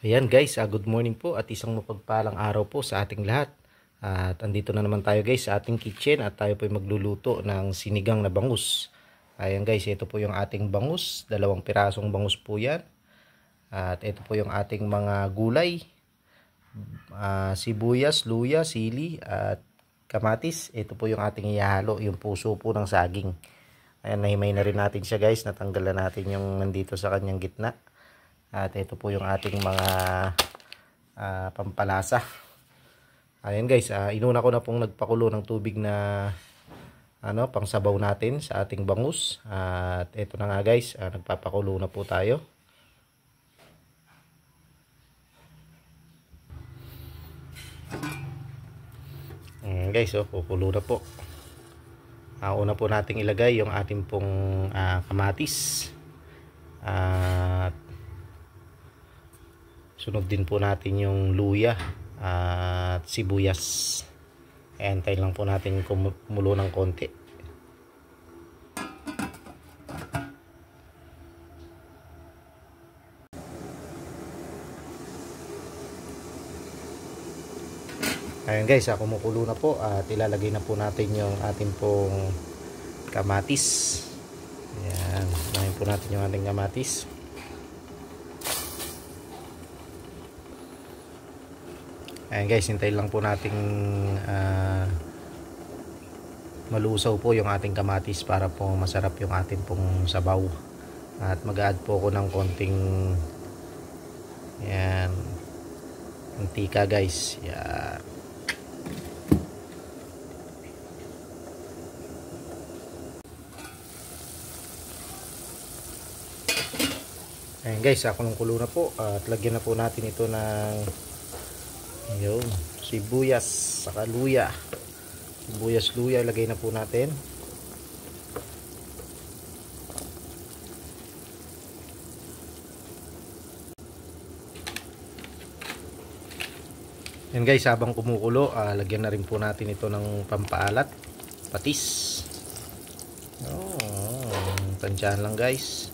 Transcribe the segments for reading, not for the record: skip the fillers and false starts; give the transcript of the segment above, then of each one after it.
Ayan guys, good morning po at isang mapagpalang araw po sa ating lahat. At andito na naman tayo guys sa ating kitchen at tayo po ay magluluto ng sinigang na bangus. Ayan guys, ito po yung ating bangus, 2 pirasong bangus po yan. At ito po yung ating mga gulay, sibuyas, luya, sili at kamatis. Ito po yung ating ihalo, yung puso po ng saging. Ayan, nahimay na rin natin siya guys, natanggalan natin yung nandito sa kanyang gitna. At ito po yung ating mga pampalasa. Ayan guys, inuna ko na pong nagpakulo ng tubig na pangsabaw natin sa ating bangus. At ito na nga guys, nagpapakulo na po tayo. Ayan guys, kukulo na po. Una po nating ilagay yung ating pong kamatis. At sunod din po natin yung luya at sibuyas. Antayin lang po natin kumulo ng konti. Ayan guys, kumukulo na po at ilalagay na po natin yung ating pong kamatis. Ayan, lagyan po natin yung ating kamatis. Ayan guys, hintayin lang po nating malusaw po yung ating kamatis para po masarap yung ating pong sabaw. At mag-add po ako ng konting mantika guys. Yan. Ayan guys, kulong-kulo na po at lagyan na po natin ito ng yung sibuyas saka luya. Sibuyas, luya ilagay na po natin. Yan guys, habang kumukulo, lagyan na rin po natin ito ng pampaalat, patis. Tansyahan lang guys.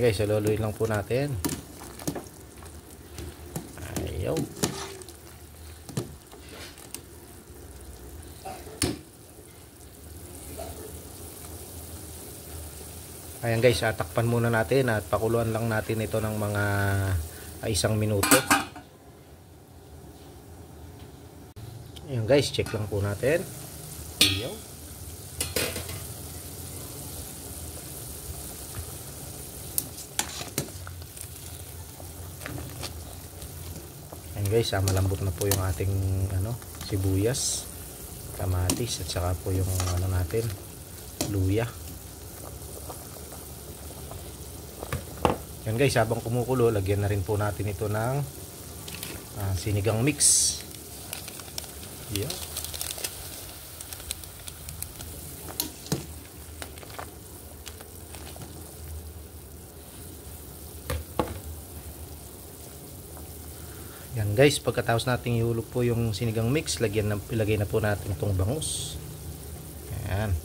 Guys, saluluin lang po natin. Ayaw. Ayan guys, takpan muna natin at pakuluan lang natin ito ng mga 1 minuto. Ayan guys, check lang po natin. Ayaw. Guys, malambot na po yung ating sibuyas, kamatis at saka po yung natin luya. Yan guys, habang kumukulo, lagyan na rin po natin ito ng sinigang mix. Yeah. Yan guys, pagkatapos nating ihulog po yung sinigang mix, ilagay na po natin itong bangus. Yan.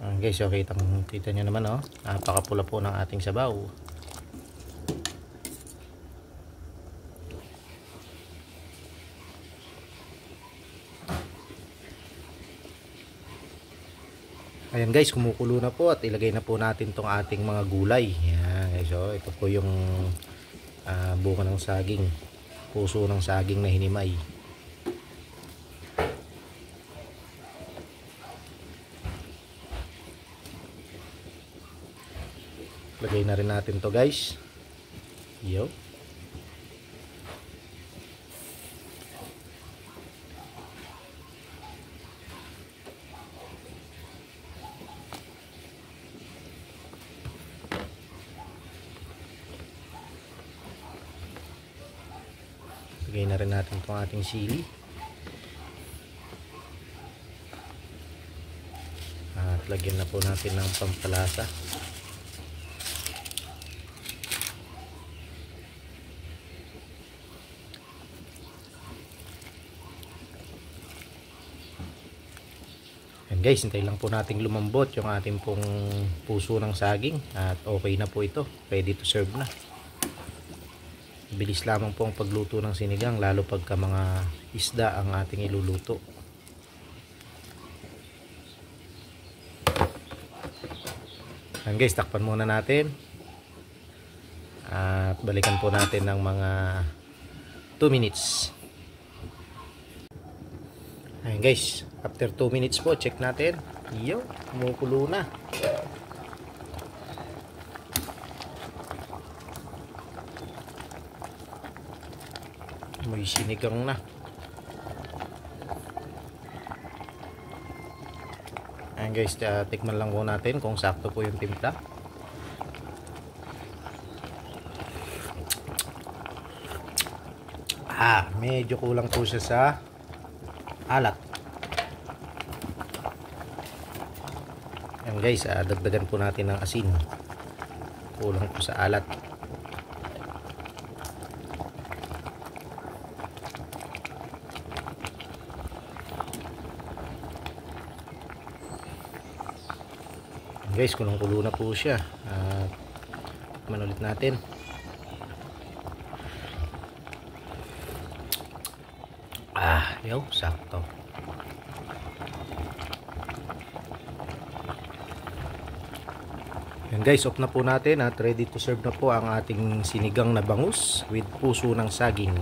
Yan guys, kita nyo naman napakapula po ng ating sabaw. Ayan guys, kumukulo na po at ilagay na po natin tong ating mga gulay. Ayan guys, ito po yung bunga ng saging, puso ng saging na hinimay. Lagay na rin natin to guys. Yo. Lagay na rin natin itong ating sili. At lagyan na po natin ng pampalasa. Yan guys, hintay lang po nating lumambot yung ating pong puso ng saging at okay na po ito, ready to serve na. Bilis lamang po ang pagluto ng sinigang, lalo pagka mga isda ang ating iluluto. Yan guys, takpan muna natin at balikan po natin ng mga 2 minutes. Ayan guys, after 2 minutes po, check natin. Yo, kumukulo na. May sinigang na. Ayan guys, tikman lang po natin kung sakto po yung timpla. Medyo kulang po siya sa alat. Ayan guys, dagdagan po natin ng asin. Kulang po sa alat. Ayan guys, kulong-kulo na po siya. Tikman ulit natin. Yo, sakto. Yan guys, off na po natin at ready to serve na po ang ating sinigang na bangus with puso ng saging.